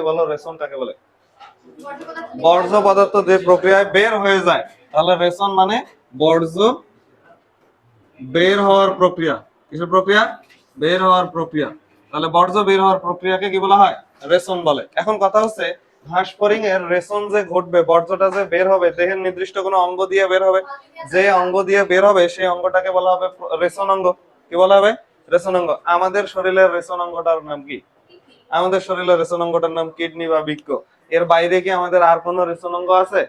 বলো রেশন কাকে বলে? বর্জ্য পদার্থ যে প্রক্রিয়ায় বের হয়ে যায়, তাহলে রেশন মানে বর্জ্য বের হওয়ার প্রক্রিয়া। কিসের প্রক্রিয়া? বের হওয়ার প্রক্রিয়া। তাহলে বর্জ্য বের হওয়ার প্রক্রিয়াকে কি বলা হয়? রেশন বলে। এখন কথা হচ্ছে ঘাস ফড়িং এর রেশন যে ঘটবে, বর্জ্যটা যে বের হবে দেহের নির্দিষ্ট কোনো অঙ্গ দিয়ে বের হবে, যে অঙ্গ দিয়ে বের হবে সেই অঙ্গটাকে বলা হবে রেশন অঙ্গ। কি বলা হবে? রেশন অঙ্গ। আমাদের শরীরের রেশন অঙ্গটার নাম কি? আমাদের শরীরের রেশন অঙ্গটার নাম কিডনি বা বৃক্ক। এর বাইরে কি আমাদের আর কোনো রেশন অঙ্গ আছে?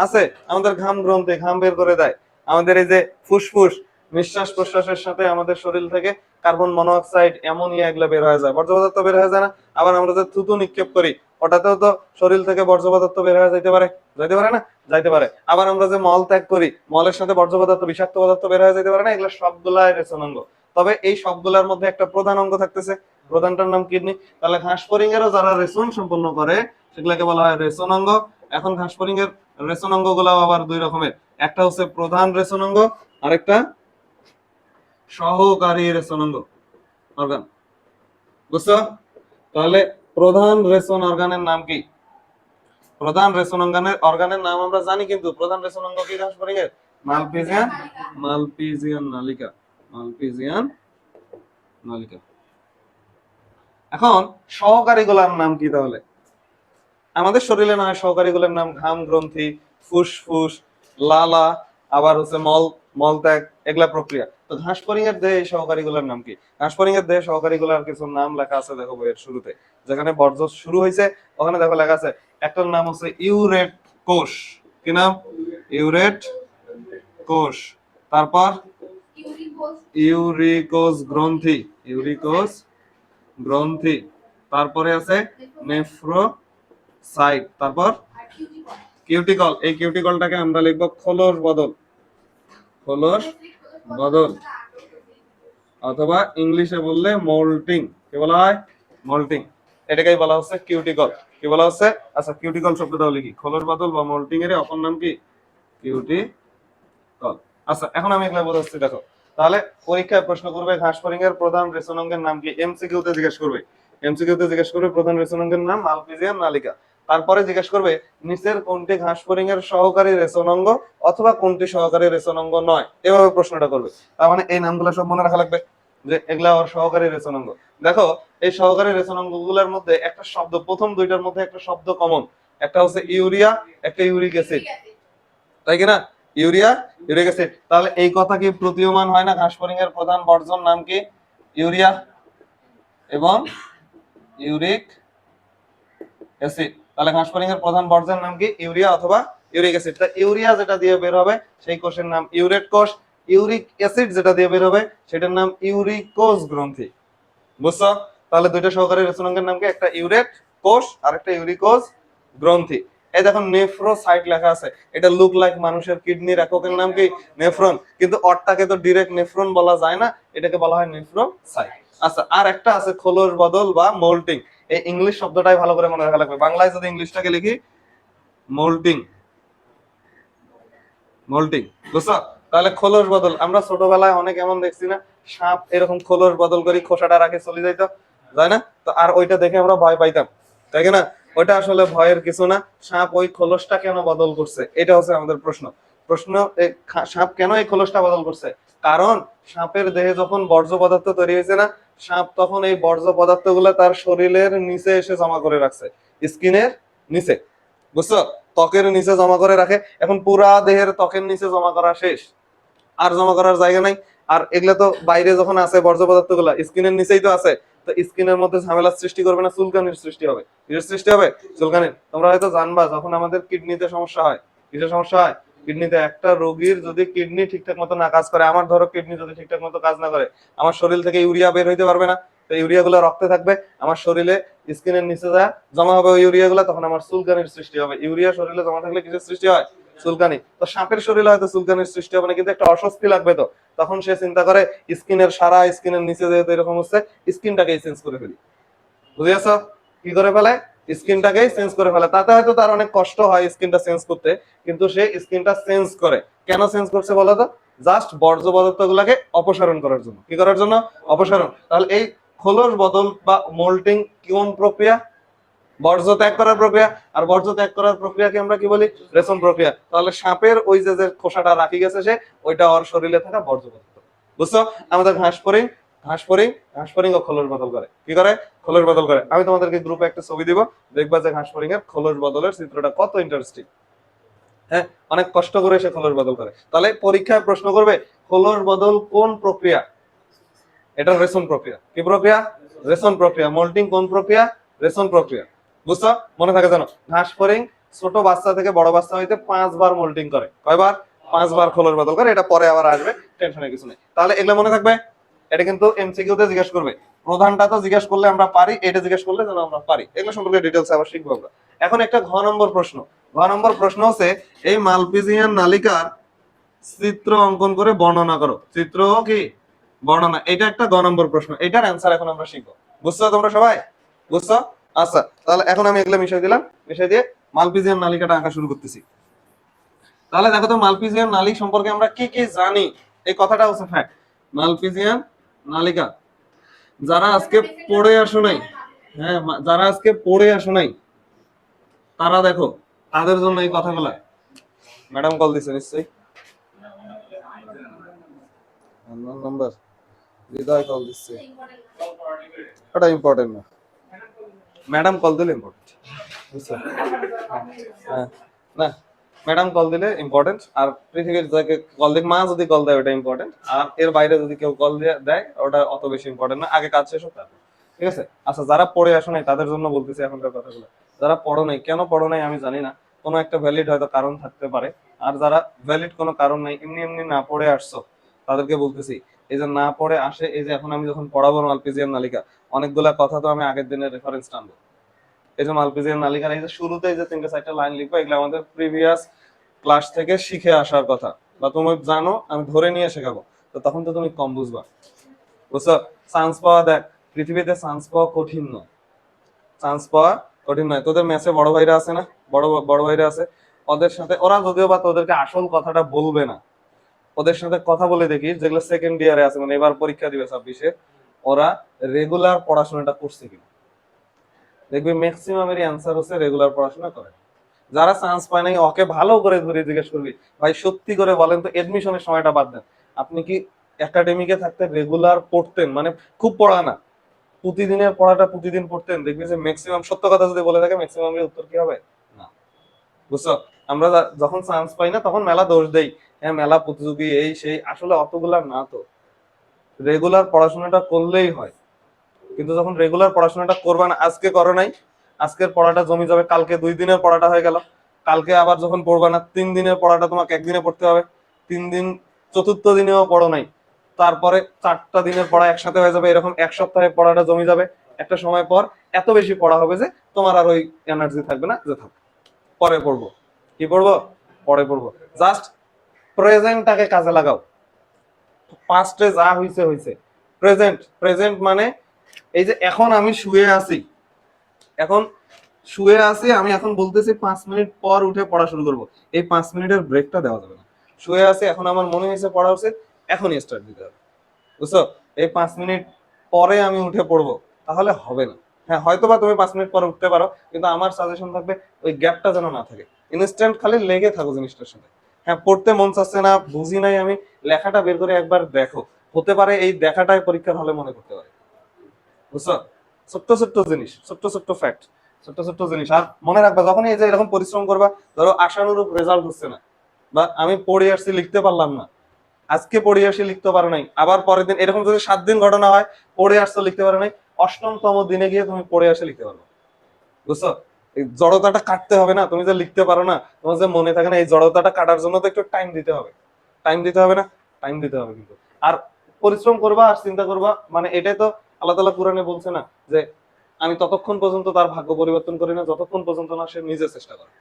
আছে। আমাদের ঘাম গ্রন্থি ঘাম বের করে দেয়। আমাদের এই যে ফুসফুস, নিঃশ্বাস প্রশ্বাসের সাথে আমাদের শরীর থেকে কার্বন মনোঅক্সাইড, অ্যামোনিয়া এগুলো বের হয়ে যায়, বর্জ্য পদার্থ বের হয়ে যায় না? আবার আমরা যে থুতু নিক্ষেপ করি ওটাতেও তো শরীর থেকে বর্জ্য পদার্থ বের হয়ে যাইতে পারে, যাইতে পারে না? যাইতে পারে। আবার আমরা যে মল ত্যাগ করি, মলের সাথে বর্জ্য পদার্থ, বিষাক্ত পদার্থ বের হয়ে যাইতে পারে না? এগুলো সবগুলাই রেশন অঙ্গ। তবে এই সবগুলোর মধ্যে একটা প্রধান অঙ্গ থাকতেছে, প্রধানটার নাম কিডনি। তাহলে ঘাস ফড়িং এরও যারা রেশন সম্পন্ন করে সেগুলোকে বলা হয় রেশন অঙ্গ। এখন ঘাস ফড়িং এর রেশন অঙ্গ গুলো আবার দুই রকমের, একটা হচ্ছে প্রধান রেশন অঙ্গ, আরেকটা সহকারী রেশন অঙ্গ অর্গান। বুঝছো? তাহলে প্রধান রেশন অর্গানের নাম কি? প্রধান রেশন অর্গানের নাম আমরা জানি, কিন্তু প্রধান রেশন অঙ্গ কি ঘাস ফড়িং এর? মালপিজিয়ান মালপিজিয়ান নালিকা। মালপিজিয়ান নালিকা। এখন সহকারী গুলার নাম কি তাহলে? আমাদের শরীরে না হয় সহকারী গুলোর নাম ঘাম গ্রন্থি, ফুসফুস, লালা, আবার হচ্ছে মলত্যাগ, এগুলা প্রক্রিয়া। তো ঘাস ফড়িং এর দেহে সহকারী গুলোর নাম কি? ঘাস ফড়িং এর দেহে সহকারী গুলার কিছু নাম লেখা আছে, দেখো বইয়ের শুরুতে যেখানে বর্জ্য শুরু হয়েছে ওখানে দেখো লেখা আছে। একটার নাম হচ্ছে ইউরেট কোষ। কি নাম? ইউরেট কোষ। তারপর ইউরিকোজ গ্রন্থি। ইউরিকোজ গ্রন্থি। তারপরে আছে নেফ্রোসাইট। তারপর কিউটিকল। এই কিউটিকলটাকে আমরা লিখবো খোলস বদল। খোলস বদল, অথবা ইংলিশে বললে মোল্টিং। কি বলা হয়? মোল্টিং। এটাকেই বলা হচ্ছে কিউটিকল। কি বলা হচ্ছে? আচ্ছা, কিউটিকল শব্দটাও লিখি। খোলস বদল বা মোল্টিং এর অপর নাম কি? কিউটিকল। আচ্ছা, এখন আমি এগুলা বোঝাচ্ছি, দেখো। তাহলে পরীক্ষায় প্রশ্ন করবে ঘাস ফড়িং এর প্রধান রেশন অঙ্গের নাম কি? এমসিকিউ তে জিজ্ঞেস করবে। এমসিকিউ তে জিজ্ঞেস করবে প্রধান রেশন অঙ্গের নাম মালপিজিয়ান নালিকা। তারপরে জিজ্ঞেস করবে নিচের কোনটি ঘাস ফড়িং এর সহকারী রেশন অঙ্গ অথবা কোনটি সহকারী রেশন অঙ্গ নয়, এভাবে প্রশ্নটা করবে। তার মানে এই নামগুলো সব মনে রাখা লাগবে যে এগুলা ওর সহকারী রেশন অঙ্গ। দেখো, এই সহকারী রেশন অঙ্গগুলোর মধ্যে একটা শব্দ, প্রথম দুইটার মধ্যে একটা শব্দ কমন। একটা হচ্ছে ইউরিয়া, একটা ইউরিক অ্যাসিড, তাই কিনা? Urea, uric acid. তাহলে এই কথা কি প্রতীয়মান হয় না? ঘাস ফড়িং এর প্রধান বর্জ্যর নাম কি? ইউরিয়া এবং ইউরিক অ্যাসিড। তাহলে ঘাস ফড়িং এর প্রধান বর্জ্যের নাম কি? ইউরিয়া অথবা ইউরিক অ্যাসিড। তা ইউরিয়া যেটা দিয়ে বের হবে সেই কোষের নাম ইউরেট কোষ। ইউরিক অ্যাসিড যেটা দিয়ে বের হবে সেটার নাম ইউরিকোজ গ্রন্থি। বুঝছো? তাহলে দুইটা সহকারী রেশন অঙ্গের নাম কি? একটা ইউরেট কোষ আর একটা ইউরিকোজ গ্রন্থি। এই দেখো নেফ্রোসাইট লেখা আছে। এটা লুক লাইক মানুষের কিডনির এককের নাম কি? নেফ্রন। কিন্তু অটটাকে তো ডিরেক্ট নেফ্রন বলা যায় না, এটাকে বলা হয় নেফ্রোসাইট। আচ্ছা, আর একটা আছে খোলস বদল বা মোল্টিং। এই ইংলিশ শব্দটাই ভালো করে মনে রাখা লাগবে। বাংলায় যদি ইংলিশটাকে লিখি মোল্টিং। মোল্টিং। বুঝছো? তাহলে খোলস বদল, আমরা ছোটবেলায় অনেক এমন দেখছি না, সাপ এরকম খোলস বদল করি খোসাটা রাখে চলে যাইতো, যায় না? তো আর ওইটা দেখে আমরা ভয় পাইতাম, তাই না? ওইটা আসলে ভয়ের কিছু না। সাপ ওই খোলসটা কেন বদল করছে, এটা হচ্ছে আমাদের প্রশ্ন। প্রশ্ন, সাপ কেন এই খোলসটা বদল করছে? কারণ সাপের দেহে যখন বর্জ্য পদার্থ তৈরি হয়েছে না, সাপ তখন এই বর্জ্য পদার্থ গুলা তার শরীরের নিচে এসে জমা করে রাখছে, স্কিনের নিচে। বুঝছো? ত্বকের নিচে জমা করে রাখে। এখন পুরা দেহের ত্বকের নিচে জমা করা শেষ, আর জমা করার জায়গা নাই। আর এগুলা তো বাইরে যখন আছে বর্জ্য পদার্থ গুলা স্কিনের নিচেই তো আছে। তো স্কিনের মধ্যে ঝামেলার সৃষ্টি করবে না, চুলকানির সৃষ্টি হবে। কিসের সৃষ্টি হবে? চুলকানির। তোমরা হয়তো জানবা যখন আমাদের কিডনিতে সমস্যা হয়। কিসের সমস্যা হয়? কিডনিতে। একটা রোগীর যদি কিডনি ঠিকঠাক মতো না কাজ করে, আমার ধরো কিডনি যদি ঠিকঠাক মতো কাজ না করে, আমার শরীর থেকে ইউরিয়া বের হইতে পারবে না। তো ইউরিয়া গুলো রক্তে থাকবে, আমার শরীরে স্কিনের নিচে যা জমা হবে ওই ইউরিয়া গুলা, তখন আমার চুলকানির সৃষ্টি হবে। ইউরিয়া শরীরে জমা থাকলে কিসের সৃষ্টি হয়? চুলকানি। তো সাপের শরীরে হয়তো চুলকানির সৃষ্টি হবে না, কিন্তু একটা অস্বস্তি লাগবে। তো তখন সে চিন্তা করে স্কিনের সারা স্কিনের নিচে যেহেতু এরকম হচ্ছে, স্কিনটাকেই চেঞ্জ করে ফেলি। বুঝেছ? কি করে ফেলে? স্কিনটাকেই চেঞ্জ করে ফেলে। তাতে হয়তো তার অনেক কষ্ট হয় স্কিনটা চেঞ্জ করতে, কিন্তু সে স্কিনটা চেঞ্জ করে। কেন চেঞ্জ করছে বলো তো? জাস্ট বর্জ্য পদার্থ গুলাকে অপসারণ করার জন্য। কি করার জন্য? অপসারণ। তাহলে এই খোলস বদল বা মোল্টিং কোন প্রক্রিয়া? বর্জ্য ত্যাগ করার প্রক্রিয়া। আর বর্জ্য ত্যাগ করার প্রক্রিয়াকে আমরা কি বলি? রেশন প্রক্রিয়া। তাহলে সাপের ওই যে যে খোসাটা রাখি গেছে সে, ওইটা ওর শরীরে থাকা বর্জ্য পদার্থ। বুঝছো? আমাদের ঘাস ফড়িং ও খোলস বদল করে। কি করে? খোলস বদল করে। আমি তোমাদেরকে গ্রুপে একটা ছবি দিব, দেখবা যে ঘাস ফড়িং এর খোলস বদলের চিত্রটা কত ইন্টারেস্টিং। হ্যাঁ, অনেক কষ্ট করে সে খোলস বদল করে। তাহলে পরীক্ষায় প্রশ্ন করবে খোলস বদল কোন প্রক্রিয়া? এটা রেশন প্রক্রিয়া। কি প্রক্রিয়া? রেশন প্রক্রিয়া। মোল্টিং কোন প্রক্রিয়া? রেশন প্রক্রিয়া। বুঝছো? মনে থাকে জানো, ঘাস ফড়িং ছোট বাচ্চা থেকে বড় বাচ্চা হইতে 5 বার মোল্টিং করে। কয়বার? 5 বার খোলস বদল করে। এটা পরে আবার আসবে, টেনশনের কিছু নেই। তাহলে এগুলো মনে থাকবে। এটা কিন্তু এমসিকিউ তে জিজ্ঞেস করবে। প্রধানটা তো জিজ্ঞেস করলে আমরা পারি, এটা জিজ্ঞেস করলে যেন আমরা পারি। এগুলো সম্পর্কে ডিটেইলস আবার শিখবো আমরা। এখন একটা ঘ নম্বর প্রশ্ন। ঘ নম্বর প্রশ্ন হচ্ছে এই মালপিজিয়ান নালিকার চিত্র অঙ্কন করে বর্ণনা করো। চিত্র কি? বর্ণনা। এটা একটা গ নম্বর প্রশ্ন। এটার অ্যান্সার এখন আমরা শিখবো। বুঝছো তোমরা সবাই? বুঝছো? আচ্ছা, তাহলে এখন আমি এগুলো মিশাই দিলাম। মিশাই দিয়ে মালপিজিয়ান নালিকাটা আঁকা শুরু করতেছি। তাহলে দেখো তো মালপিজিয়ান নালী সম্পর্কে আমরা কি কি জানি। এই কথাটা হচ্ছে ফ্যাক্ট। মালপিজিয়ান নালিকা যারা আজকে পড়ে আসো নাই, হ্যাঁ, যারা আজকে পড়ে আসো নাই তারা দেখো, তাদের জন্য এই কথাগুলা। ম্যাডাম কল দিছে নিশ্চয়ই। নাম্বার হৃদয় কল দিচ্ছে। ওটা ইম্পর্টেন্ট না, ম্যাডাম কল দিলে ইম্পর্টেন্ট। বুঝছো? হ্যাঁ, না, ম্যাডাম কল দিলে ইম্পর্টেন্ট। আর পৃথিবীর যাকে কল দিক, মা যদি কল দেয় ওটা ইম্পর্টেন্ট। আর এর বাইরে যদি কেউ কল দেয় ওটা অত বেশি ইম্পর্টেন্ট না। আগে কাজ শেষ হোক তারপর। ঠিক আছে? আচ্ছা, যারা পড়ে আসো নাই তাদের জন্য বলতেছি এখনকার কথাগুলো। যারা পড়ো নাই, কেন পড়ো নাই আমি জানি না, কোনো একটা ভ্যালিড হয়তো কারণ থাকতে পারে। আর যারা ভ্যালিড কোনো কারণ নাই, এমনি এমনি না পড়ে আসছো, তাদেরকে বলতেছি এই যে না পড়ে আসে, এই যে এখন আমি যখন পড়াবো মালপিজিয়ান নালিকা, অনেকগুলা কথা তো আমি আগের দিনের রেফারেন্স টানবো। এই যে মালপিজিয়ান নালিকার এই যে শুরুতে এই যে 3-4টা লাইন লিখবো, এগুলো আমাদের প্রিভিয়াস ক্লাস থেকে শিখে আসার কথা, বা তুমি জানো, আমি ধরে নিয়ে শেখাবো। তো তখন তো তুমি কম বুঝবা। বুঝছো? চান্স পাওয়া, দেখ, পৃথিবীতে চান্স পাওয়া কঠিন নয়। চান্স পাওয়া কঠিন নয়। তোদের ম্যাচে বড় ভাইরা আছে না? বড় বড় ভাইরা আছে। ওদের সাথে, ওরা যদিও বা তোদেরকে আসল কথাটা বলবে না, ওদের সাথে কথা বলে দেখিস, যেগুলো সেকেন্ড ইয়ারে আছে, মানে এবার পরীক্ষা দিবে 26-এ, ওরা রেগুলার পড়াশোনাটা করছে কিনা দেখবি। ম্যাক্সিমামেরই অ্যান্সার হচ্ছে রেগুলার পড়াশোনা করে। যারা চান্স পায় নাই ওকে ভালো করে ধরে জিজ্ঞেস করবি, ভাই সত্যি করে বলেন তো, এডমিশনের সময়টা বাদ দেন, আপনি কি একাডেমিকে থাকতে রেগুলার পড়তেন? মানে খুব পড়া না, প্রতিদিনের পড়াটা প্রতিদিন পড়তেন? দেখবি যে ম্যাক্সিমাম সত্য কথা যদি বলে থাকে, ম্যাক্সিমামের উত্তর কি হবে? না। বুঝছো? আমরা যখন চান্স পাই না তখন মেলা দোষ দেই, হ্যাঁ মেলা প্রতিযোগী এই সেই, আসলে অতগুলা না তো। রেগুলার পড়াশোনাটা করলেই হয়। কিন্তু যখন রেগুলার পড়াশোনাটা করবা না, আজকে করো নাই, আজকের পড়াটা জমি যাবে, কালকে 2 দিনের পড়াটা হয়ে গেল, কালকে আবার যখন পড়বা না, 3 দিনের পড়াটা তোমাকে একদিনে পড়তে হবে, 3 দিন, চতুর্থ দিনেও পড়ো নাই, তারপরে 4টা দিনের পড়া একসাথে হয়ে যাবে, এরকম এক সপ্তাহে পড়াটা জমি যাবে। একটা সময় পর এত বেশি পড়া হবে যে তোমার আর ওই এনার্জি থাকবে না যে থাক পরে পড়বো। কি পড়বো? পরে পড়বো। জাস্ট প্রেজেন্টটাকে কাজে লাগাও। পাস্টে যা হইছে হইছে। প্রেজেন্ট, প্রেজেন্ট মানে এই যে এখন আমি শুয়ে আছি, এখন শুয়ে আছি, আমি এখন বলতেছি 5 মিনিট পর উঠে পড়া শুরু করব, এই 5 মিনিটের ব্রেকটা দেওয়া যাবে না। শুয়ে আছি, এখন আমার মনে হয়েছে পড়া উচিত, এখনই স্টার্ট দিতে হবে। বুঝছো? এই 5 মিনিট পরে আমি উঠে পড়বো, তাহলে হবে না। হ্যাঁ, হয়তো বা তুমি 5 মিনিট পরে উঠতে পারো, কিন্তু আমার সাজেশন থাকবে ওই গ্যাপটা যেন না থাকে। ইনস্ট্যান্ট খালি লেগে থাকো জিনিসটার সাথে। হ্যাঁ, পড়তে মন চাচ্ছে না, বুঝি নাই আমি, লেখাটা বের করে একবার দেখো। হতে পারে এই দেখাটাই পরীক্ষার হলে মনে করতে পারে। বুঝছো? ছোট্ট ছোট্ট জিনিস, ছোট্ট ছোট্ট ফ্যাক্ট, ছোট্ট ছোট্ট জিনিস। আর মনে রাখবা, যখন এই যে এরকম পরিশ্রম করবা, ধরো আশানুরূপ রেজাল্ট হচ্ছে না, বা আমি পড়ে আসছি লিখতে পারলাম না, আজকে পড়ে আসি লিখতে পারো নাই, আবার পরের দিন, এরকম যদি 7 দিন ঘটনা হয়, পড়ে আসছো লিখতে পারো নাই, অষ্টমতম দিনে গিয়ে তুমি পড়ে আসে লিখতে পারবে। বুঝছো? এই জড়তাটা কাটতে হবে না, তুমি যে লিখতে পারো না, তোমার যে মনে থাকে না, এই জড়তাটা কাটার জন্য তো একটু টাইম দিতে হবে। টাইম দিতে হবে না? টাইম দিতে হবে কিন্তু। আর পরিশ্রম করবা আর চিন্তা করবা, মানে এটাই তো আল্লাহ তাআলা কোরআনে বলছে না যে আমি ততক্ষণ পর্যন্ত তার ভাগ্য পরিবর্তন করি না যতক্ষণ পর্যন্ত না সে নিজে চেষ্টা করে।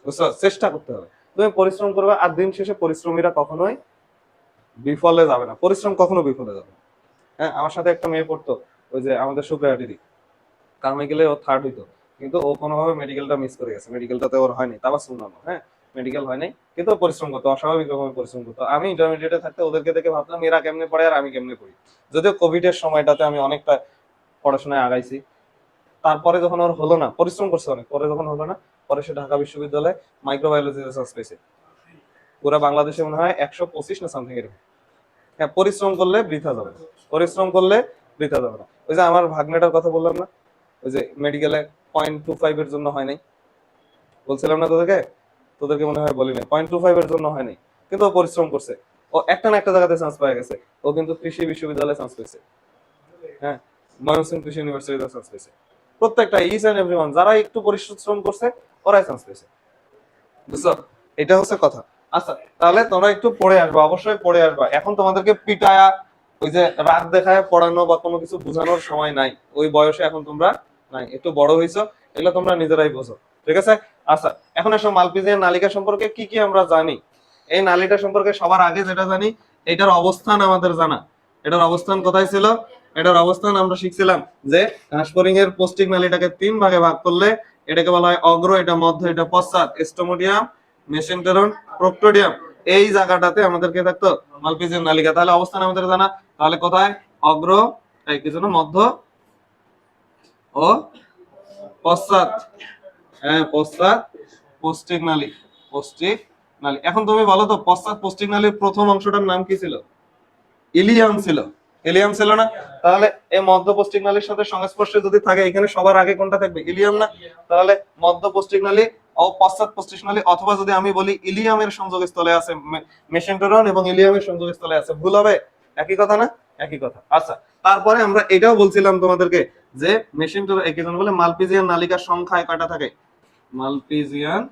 বুঝছো? চেষ্টা করতে হবে। তুমি পরিশ্রম করবে, আর দিন শেষে পরিশ্রমীরা কখনোই বিফলে যাবে না। পরিশ্রম কখনো বিফলে যাবে না। হ্যাঁ, আমার সাথে একটা মেয়ে পড়তো, ওই যে আমাদের শুক্রিয়াটিরই, কারমাইকেলে ও থার্ড হইতো, কিন্তু ও কোনোভাবে মেডিকেলটা মিস করে গেছে, মেডিকেলটাতে ওর হয়নি, তা আবার শুনলাম। হ্যাঁ, মেডিকেল হয় নাই, কিন্তু ও পরিশ্রম করতো, অস্বাভাবিক রকমের পরিশ্রম করতো। আমি ইন্টারমিডিয়েটে থাকতে ওদেরকে দেখে ভাবতাম এরা কেমনে পড়ে আর আমি কেমনে পড়ি। যদিও কোভিড এর সময়টাতে আমি অনেকটা পড়াশোনায় আগাইছি, তারপরে যখন ওর হলো না, পরিশ্রম করছে অনেক, পরে যখন হলো না, পরে সে ঢাকা বিশ্ববিদ্যালয়ে মাইক্রোবায়োলজিতে চান্স পেয়েছে। পুরো বাংলাদেশে মনে হয় 125 না সামথিং এরকম। হ্যাঁ, পরিশ্রম করলে বৃথা যাবে না, পরিশ্রম করলে বৃথা যাবে না। ওই যে আমার ভাগ্নেটার কথা বললাম না, ওই যে মেডিকেলে 0.25 এর জন্য হয় নাই, বলছিলাম না তোদেরকে, তোদেরকে মনে হয় বলি না, 0.25 এর জন্য হয় নাই, কিন্তু ও পরিশ্রম করছে, ও একটা না একটা জায়গাতে চান্স পেয়ে গেছে। ও কিন্তু কৃষি বিশ্ববিদ্যালয়ে চান্স পেয়েছে, হ্যাঁ, ময়মনসিংহ কৃষি ইউনিভার্সিটিতে চান্স পেয়েছে। প্রত্যেকটা ইচ এন্ড এভরিওয়ান যারা একটু পরিশ্রম করছে ওরাই চান্স পেয়েছে, বুঝছো? এটা হচ্ছে কথা। আচ্ছা, তাহলে তোমরা একটু পড়ে আসবা, অবশ্যই পড়ে আসবা। এখন তোমাদেরকে পিটায়া ওই যে রাগ দেখায় পড়ানো বা কোনো কিছু বোঝানোর সময় নাই, ওই বয়সে এখন তোমরা নাই, একটু বড় হইছো, এগুলো তোমরা নিজেরাই বোঝো, ঠিক আছে? আচ্ছা, এখন আসো মালপিজিয়ান নালিকা সম্পর্কে কি কি আমরা জানি। এই নালীটা সম্পর্কে সবার আগে যেটা জানি, এটার অবস্থান আমাদের জানা। এটার অবস্থান কোথায় ছিল? এটার অবস্থান আমরা শিখছিলাম যে ঘাসফড়িং এর পৌষ্টিক নালীটাকে 3 ভাগে ভাগ করলে এটাকে বলা হয় অগ্র, এটা মধ্য, এটা পশ্চাৎ, স্টোমোডিয়াম, মেসেন্টেরন, প্রক্টোডিয়াম। এই জায়গাটাতে আমাদেরকে থাকতো মালপিজিয়ান নালিকা। তাহলে অবস্থান আমাদের জানা, তাহলে কোথায়? অগ্র, এই কি জন্য মধ্য ও পশ্চাৎ, হ্যাঁ পশ্চাৎ পৌষ্টিক নালী, পৌষ্টিক নালী। এখন তুমি বলো তো পশ্চাৎ পৌষ্টিক নালীর প্রথম অংশটার নাম কি ছিল? ইলিয়াম ছিল, ইলিয়াম ছিল না? তাহলে এই মধ্য পৌষ্টিক নালীর সাথে সংস্পর্শে যদি থাকে, এখানে সবার আগে কোনটা থাকবে? ইলিয়াম না? তাহলে মধ্য পৌষ্টিক নালী ও পশ্চাৎ পৌষ্টিক নালী, অথবা যদি আমি বলি ইলিয়ামের সংযোগস্থলে আছে, মেসেন্টেরন এবং ইলিয়ামের সংযোগস্থলে আছে, ভুল হবে? একই কথা না? একই কথা। আচ্ছা, তারপরে আমরা এটাও বলছিলাম তোমাদেরকে যে মেসেন্টেরন কি যেন বলে মালপিজিয়ান নালিকার সংখ্যায় কয়টা থাকে? মালপিজিয়ান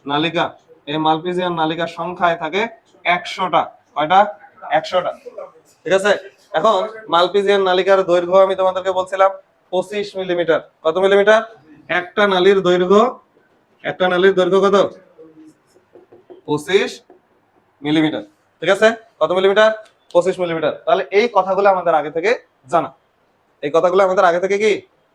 নালিকা, এই মালপিজিয়ান নালিকার সংখ্যায় থাকে 100টা। কয়টা? 100টা, ঠিক আছে? এখন মালপিজিয়ান নালিকার দৈর্ঘ্য আমি তোমাদেরকে বলছিলাম 25 মিলিমিটার। কত মিলিমিটার? একটা নালীর দৈর্ঘ্য, একটা নালীর দৈর্ঘ্য কত? 25 মিলিমিটার, ঠিক আছে? কত মিলিমিটার? 25 মিলিমিটার। তাহলে এই কথাগুলো আমাদের আগে থেকে জানা, এই কথাগুলো আমাদের আগে থেকে কি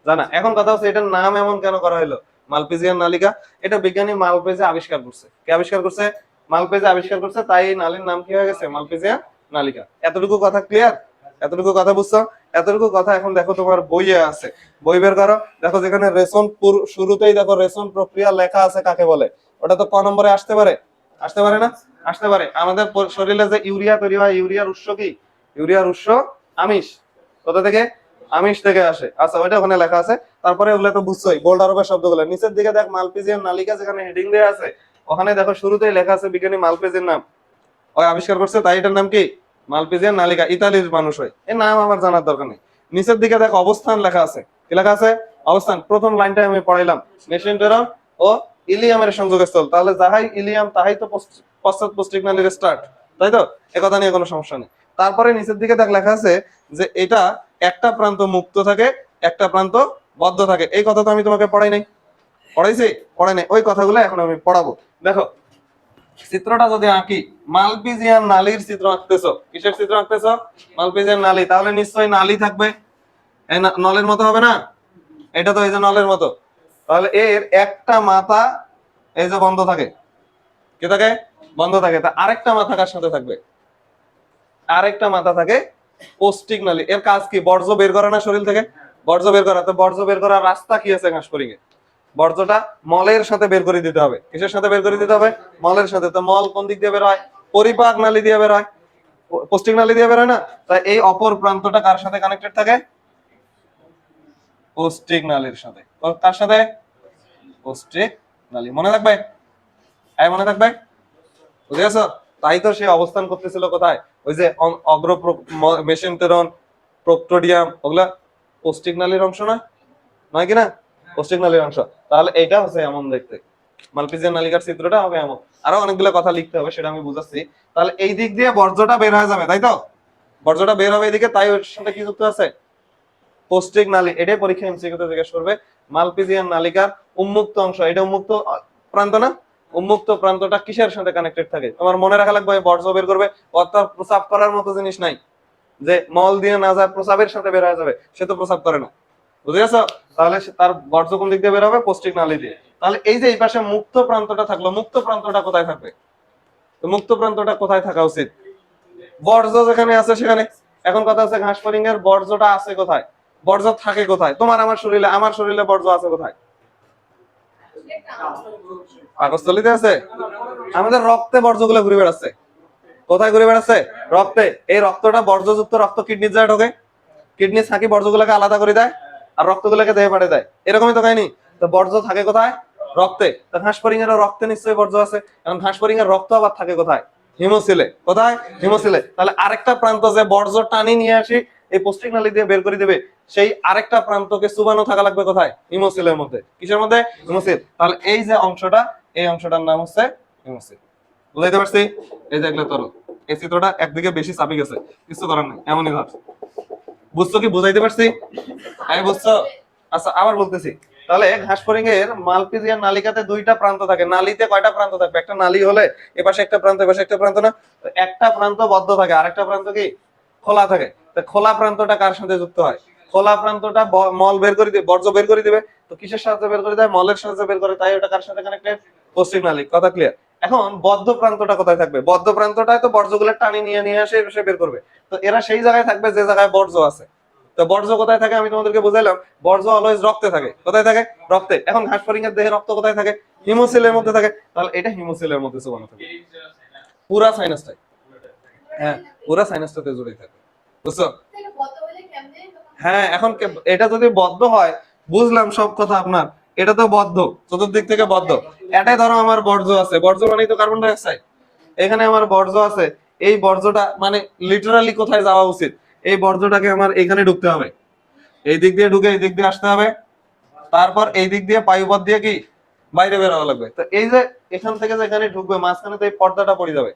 জানা। এখন কথা হচ্ছে এটার নাম এমন কেন করা হলো মালপিজিয়ান নালিকা? এটা বিজ্ঞানী মালপেজে আবিষ্কার করছে। কে আবিষ্কার করছে? মালপেজে আবিষ্কার করছে, তাই এই নালীর নাম কি হয়ে গেছে? মালপিজিয়ান নালিকা। এতটুকু কথা ক্লিয়ার? এতটুকু কথা বুঝছো? এতটুকু কথা এখন দেখো তোমার বইয়ে আছে, বই বের করো, দেখো যেখানে রেশন শুরুতেই দেখো রেশন প্রক্রিয়া লেখা আছে, কাকে বলে? ওটা তো ক নম্বরে আসতে পারে? আসতে পারে না? আসতে পারে। আমাদের শরীরে যে ইউরিয়া তৈরি হয়, ইউরিয়ার উৎস কি? ইউরিয়ার উৎস আমিষ। কোথা থেকে? আমিষ থেকে আসে। আচ্ছা, ওইটা ওখানে লেখা আছে। তারপরে ওগুলো তো বুঝছোই, বোল্ড আরবের শব্দগুলো। নিচের দিকে দেখ মালপিজিয়ান নালিকা যেখানে হেডিং দেয়া আছে, ওখানে দেখো শুরুতেই লেখা আছে বিজ্ঞানী মালপেজের নাম। ওই আবিষ্কার করছে, তাই এটার নাম কি? মালপিজিয়ান নালিকা। ইতালির মানুষ হয়, এই নাম আমার জানার দরকার নেই। নিচের দিকে দেখো অবস্থান লেখা আছে। কি লেখা আছে? অবস্থান। প্রথম লাইনটা আমি পড়াইলাম, মেসেন্টেরন ও ইলিয়ামের সংযোগস্থল। তাহলে যাহাই ইলিয়াম তাহাই তো পশ্চাৎ পৌষ্টিক নালীর স্টার্ট, তাই তো? একথা নিয়ে কোনো সমস্যা নেই। তারপরে নিচের দিকে দেখ লেখা আছে যে এটা একটা প্রান্ত মুক্ত থাকে, একটা প্রান্ত বদ্ধ থাকে। এই কথা তো আমি তোমাকে পড়াই নাই, পড়াইছি? পড়াই নাই। ওই কথাগুলো এখন আমি পড়াবো। দেখো চিত্রটা যদি আঁকি, মালপিজিয়ান নালীর চিত্র আঁকতেছো। কিসের চিত্র আঁকতেছো? মালপিজিয়ান নালী। তাহলে নিশ্চয়ই নালী থাকবে, এই নলের মতো হবে না? এটা তো এই যে নলের মতো। তাহলে এর একটা মাথা এই যে বন্ধ থাকে, কি থাকে? বন্ধ থাকে। তা আরেকটা মাথা কার সাথে থাকবে? আরেকটা মাথা থাকে পৌষ্টিক নালী। এর কাজ কি? বর্জ্য বের করা না শরীর থেকে? বর্জ্য বের করা। তো বর্জ্য বের করার রাস্তা কি আছে ঘাসফড়িং এ? বর্জ্যটা মলের সাথে বের করে দিতে হবে। কিসের সাথে বের করে দিতে হবে? মলের সাথে। তো মল কোন দিক দিয়ে বের হয়? পরিপাক নালী দিয়ে বের হয়, পৌষ্টিক নালী দিয়ে বের হয় না? তাই এই অপর প্রান্তটা কার সাথে কানেক্টেড থাকে? পৌষ্টিক নালীর সাথে। কার সাথে? পৌষ্টিক নালী। মনে থাকবে? মনে থাকবে? বুঝে গেছো? তাই তো সে অবস্থান করতেছিল কোথায়? ওই যে অগ্র মেসেন্টেরন, প্রক্টোডিয়াম, ওগুলা পৌষ্টিক নালীর অংশ না? নয় কিনা? পৌষ্টিক নালীর অংশ। তাহলে এইটা হচ্ছে এমন দেখতে, মালপিজিয়ান নালিকার চিত্রটা হবে এমন। আরো অনেকগুলো কথা লিখতে হবে, সেটা আমি বুঝাচ্ছি। তাহলে এই দিক দিয়ে বর্জ্যটা বের হয়ে যাবে, তাই তো? বর্জ্যটা বের হবে এদিকে, তাই ওর সাথে কি যুক্ত আছে? পৌষ্টিক নালী। এটাই পরীক্ষা এমসিকিউতে জিজ্ঞেস করবে। মালপিজিয়ান নালিকার উন্মুক্ত অংশ, এটা উন্মুক্ত প্রান্ত না? উন্মুক্ত প্রান্তটা কিসের সাথে কানেক্টেড থাকে? তোমার মনে রাখা লাগবে, বর্জ্য বের করবে, অর্থাৎ প্রসাব করার মতো জিনিস নাই যে মল দিয়ে না যায় প্রসাবের সাথে বের হয়ে যাবে, সে তো প্রসাব করে না, বুঝে গেছো? তাহলে তার বর্জ্য কোন দিক দিয়ে বের হবে? পৌষ্টিক নালী দিয়ে। তাহলে এই যে এই পাশে মুক্ত প্রান্তটা থাকলো, মুক্ত প্রান্তটা কোথায় থাকবে? তো মুক্ত প্রান্তটা কোথায় থাকা উচিত? বর্জ্য যেখানে আছে সেখানে। এখন কথা হচ্ছে ঘাসফড়িং এর বর্জ্যটা আছে কোথায়? বর্জ্য থাকে কোথায়? তোমার আমার শরীরে বর্জ্য আছে কোথায়? পাকস্থলীতে আছে। আমাদের রক্তে বর্জ্যগুলো ঘুরে বেড়াচ্ছে। কোথায় ঘুরে বেড়াচ্ছে? রক্তে। এই রক্তটা বর্জ্যযুক্ত রক্ত কিডনির যায় ঢোকে, কিডনি ছাকি বর্জ্যগুলোকে আলাদা করে দেয় আর রক্তগুলোকে দেহে পাঠিয়ে দেয়। এরকমই তো কাহিনী। তো বর্জ্য থাকে কোথায়? রক্তে। তো ঘাস ফড়িং এর রক্তে নিশ্চয়ই বর্জ্য আছে। কারণ ঘাস ফড়িং এর রক্ত আবার থাকে কোথায়? হিমোসিলে। কোথায়? হিমোসিলে। তাহলে আরেকটা প্রান্ত যে বর্জ্য টানি নিয়ে আসি এই পৌষ্টিক নালী দিয়ে বের করে দিবে, সেই আরেকটা প্রান্তকে চুবানো থাকা লাগবে কোথায়? হিমোসিলের মধ্যে। কিসের মধ্যে? হিমোসিল। তাহলে এই যে অংশটা, এই অংশটার নাম হচ্ছে হিমোসিল। বুঝাইতে পারছি? এই যে এগুলো তরল। এই চিত্রটা একদিকে বেশি চাপি গেছে, কিছু করার নেই, এমনই ভাব। বুঝছো কি? বুঝাইতে পারছি? আমি বুঝছো? আচ্ছা আবার বলতেছি। তাহলে ঘাস ফড়িং এর মালপিজিয়ান নালিকাতে দুইটা প্রান্ত থাকে। নালীতে কয়টা প্রান্ত থাকবে? একটা নালী হলে এপাশে একটা প্রান্ত, এপাশে একটা প্রান্ত না? একটা প্রান্ত বদ্ধ থাকে, আরেকটা প্রান্ত কি খোলা থাকে। তো খোলা প্রান্তটা কার সাথে যুক্ত হয়? খোলা প্রান্তটা মল বের করে দিবে, বর্জ্য বের করে দিবে। তো কিসের সাহায্যে বের করে দেয়? মলের সাহায্যে বের করে। তাই ওটা কার সাথে কানেক্টেড? পশ্চিম নালী। কথা ক্লিয়ার? এখন বদ্ধ প্রান্তটা কোথায় থাকবে? বদ্ধ প্রান্তটায় তো বর্জ্যগুলো টানি নিয়ে আসে এসে বের করবে। তো এরা সেই জায়গায় থাকবে যে জায়গায় বর্জ্য আছে। তো বর্জ্য কোথায় থাকে? আমি তোমাদেরকে বুঝাইলাম, বর্জ্য অলওয়েজ রক্তে থাকে। কোথায় থাকে? রক্তে। এখন ঘাস ফড়িং এর দেহে রক্ত কোথায় থাকে? হিমোসিলের মধ্যে থাকে। তাহলে এটা হিমোসিলের মধ্যে চুবানো থাকে পুরা সাইনাসটাই। হ্যাঁ, পুরা সাইনাসটাতে জড়িয়ে থাকে। বুঝছো? হ্যাঁ, এখন এটা যদি বদ্ধ হয়, বুঝলাম সব কথা আপনার। এটা তো বদ্ধ, চতুর্দিক থেকে বদ্ধ। এটাই ধরো আমার বর্জ্য আছে, বর্জ্য মানেই তো কার্বন ডাই অক্সাইড। এখানে আমার বর্জ্য আছে, এই বর্জ্যটা মানে লিটারালি কোথায় যাওয়া উচিত? এই বর্জ্যটাকে আমার এখানে ঢুকতে হবে, এই দিক দিয়ে ঢুকে এই দিক দিয়ে আসতে হবে, তারপর এই দিক দিয়ে পায়ুপথ দিয়ে কি বাইরে বের হওয়া লাগবে। তো এই যে এখান থেকে যে এখানে ঢুকবে, মাঝখানে তো এই পর্দাটা পড়ে যাবে,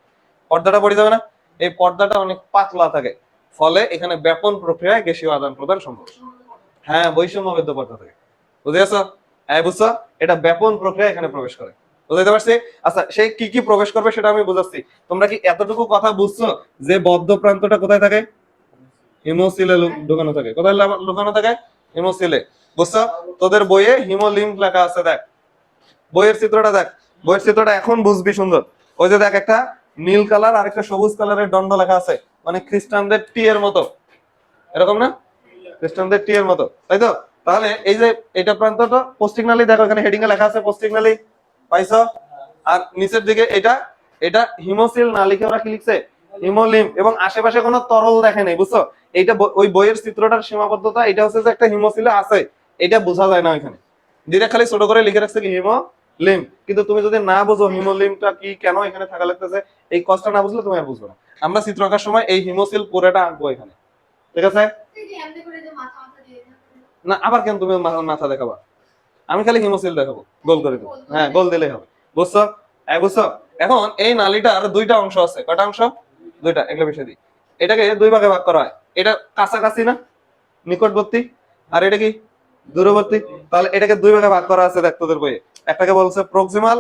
পর্দাটা পড়ে যাবে না? এই পর্দাটা অনেক পাতলা থাকে, ফলে এখানে ব্যাপন প্রক্রিয়ায় গ্যাসীয় আদান প্রদান সম্ভব। হ্যাঁ, বৈষম্যবদ্ধ পর্দা থাকে। বুঝে গেছো? হ্যাঁ বুঝছো? এটা ব্যাপন প্রক্রিয়া এখানে প্রবেশ করে। বুঝতে পারছি? আচ্ছা, সেই কি কি প্রবেশ করবে সেটা আমি বুঝাচ্ছি। তোমরা কি এতটুকু কথা বুঝছো যে বদ্ধ প্রান্তটা কোথায় থাকে? হিমোসিলে ঢুকানো থাকে। কোথায় লুকানো থাকে? হিমোসিলে। বুঝছো? তোদের বইয়ে হিমোলিম্ফ লেখা আছে, দেখ বইয়ের চিত্রটা, দেখ বইয়ের চিত্রটা এখন বুঝবি সুন্দর। ওই যে দেখ, একটা নীল কালার আর একটা সবুজ কালারের দণ্ড লেখা আছে, মানে খ্রিস্টানদের টি এর মতো, এরকম না? খ্রিস্টানদের টি এর মতো, তাই তো? তাহলে এই যে এটা প্রান্তটা পৌষ্টিক নালী, দেখো এখানে হেডিং এ লেখা আছে পৌষ্টিক নালী, পাইছো? আর নিচের দিকে এটা এটা হিমোসিল নালীকে ওরা কি লিখছে? হিমোলিম্ফ। এবং আশেপাশে কোনো তরল দেখে নেই, বুঝছো? এইটা ওই বইয়ের চিত্রটার সীমাবদ্ধতা, এটা হচ্ছে যে একটা হিমোসিলে আছে, এটা বোঝা যায় না ওইখানে। ডিরেক্ট খালি ছোট করে লিখে রাখছে কি হিমোলিম্ফ। কিন্তু তুমি যদি না বুঝো হিমোলিম্ফটা কি, কেন এখানে থাকা লাগতেছে, এই কষ্টটা না বুঝলে তুমি আর বুঝবে না। আমরা চিত্র আঁকার সময় এই হিমোসিল পুরোটা আঁকবো এখানে, ঠিক আছে? না, আবার কেন তুমি মাথা দেখাবা? আমি খালি হিমোসিল দেখাবো, গোল করে দেবো। হ্যাঁ, গোল দিলেই হবে। বুঝছো? বুঝছো? এখন এই নালীটার দুইটা অংশ আছে। কয়টা অংশ? দুইটা। এগুলো বিষয় দিই। এটাকে দুই ভাগে ভাগ করা হয়। এটা কাছাকাছি না, নিকটবর্তী, আর এটা কি দূরবর্তী। তাহলে এটাকে দুই ভাগে ভাগ করা আছে, দেখ তোদের বইয়ে। একটাকে বলছে প্রক্সিমাল,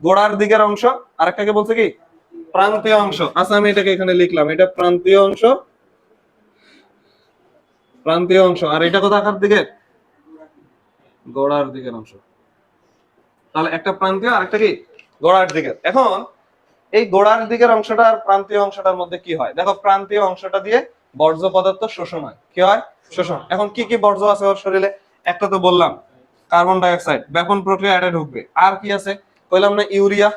গোড়ার দিকের অংশ, আর একটাকে বলছে কি প্রান্তীয় অংশ। আচ্ছা, আমি এটাকে এখানে লিখলাম, এটা প্রান্তীয় অংশ, প্রান্তীয় অংশ। আর এটা কোথাকার দিকে? গোড়ার দিকের অংশ। তাহলে একটা প্রান্তীয় আর একটা কি গোড়ার দিকের। এখন এই গোড়ার দিকের অংশটা আর প্রান্তীয় অংশটার মধ্যে কি হয়? দেখো, প্রান্তীয় অংশটা দিয়ে বর্জ্য পদার্থ শোষণ হয়। কি হয়? শোষণ। এখন কি কি বর্জ্য আছে ওর শরীরে? একটা তো বললাম কার্বন ডাই অক্সাইড, ব্যাপন প্রক্রিয়া এটা ঢুকবে। আর কি আছে কইলাম না? ইউরিয়া।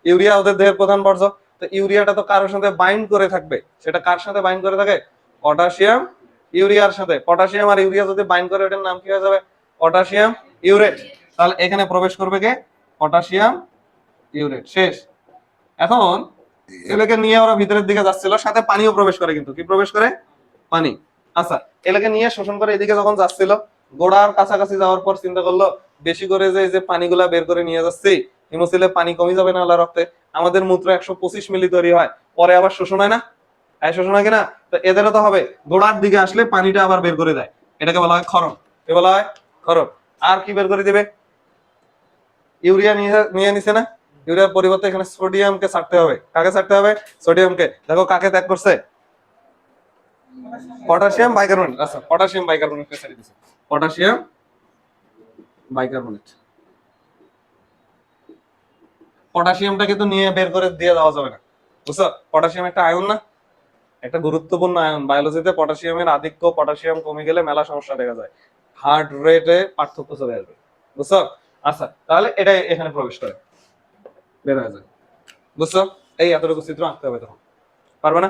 ইউরিয়া ওদের দেহের প্রধান বর্জ্য। তো ইউরিয়াটা তো কারোর সাথে বাইন্ড করে থাকবে। সেটা কার সাথে বাইন্ড করে থাকে? পটাশিয়াম ইউরিয়ার সাথে। পটাশিয়াম আর ইউরিয়া যদি বাইন্ড করে, ওটার নাম কি হয়ে যাবে? Potassium urate. তাহলে এখানে প্রবেশ করবে কে? Potassium urate. শেষ। এখন এলাকে নিয়ে ওরা ভিতরের দিকে যাচ্ছিল, সাথে পানিও প্রবেশ করে। কিন্তু কি প্রবেশ করে? পানি। আচ্ছা, এলাকে নিয়ে শোষণ করে এদিকে যখন যাচ্ছিল, গোড়ার কাছাকাছি যাওয়ার পর চিন্তা করলো বেশি করে যে যে পানিগুলা বের করে নিয়ে যাচ্ছি, হিমোসিলে পানি কমে যাবে না আল্লাহ রক্তে? আমাদের মূত্র 125 মিলি তৈরি হয়, পরে আবার শোষণ হয় না? শোষণ হয় কিনা? তো এদেরও তো হবে, গোড়ার দিকে আসলে পানিটা আবার বের করে দেয়। এটাকে বলা হয় ক্ষরণ। কি বলা হয়? ক্ষরণ। আর কি বের করে দিবে? ইউরিয়া নিয়ে নিয়ে নিছে না? ইউরিয়ার পরিবর্তে এখানে সোডিয়ামকে ছাড়তে হবে। কাকে ছাড়তে হবে? সোডিয়ামকে। দেখো কাকে ত্যাগ করছে? Potassium bicarbonate. আচ্ছা, পটাশিয়াম বাইকার্বনেটকে ছেড়ে দিছে। Potassium bicarbonate. পটাশিয়ামটাকে তো নিয়ে বের করে দিয়ে দেওয়া যাবে না, বুঝছো? পটাশিয়াম একটা আয়ন না? একটা গুরুত্বপূর্ণ আয়ন। বায়োলজিতে পটাশিয়ামের আধিক্য, পটাশিয়াম কমে গেলে মেলা সমস্যা দেখা যায়, হার্ট রেটে পার্থক্য চলে আসবে, বুঝছো? আচ্ছা, তাহলে এটাই এখানে প্রবেশ করে, বের হয়ে যায়, বুঝছো? এই এতটুকু চিত্র আঁকতে হবে, তখন পারবে না?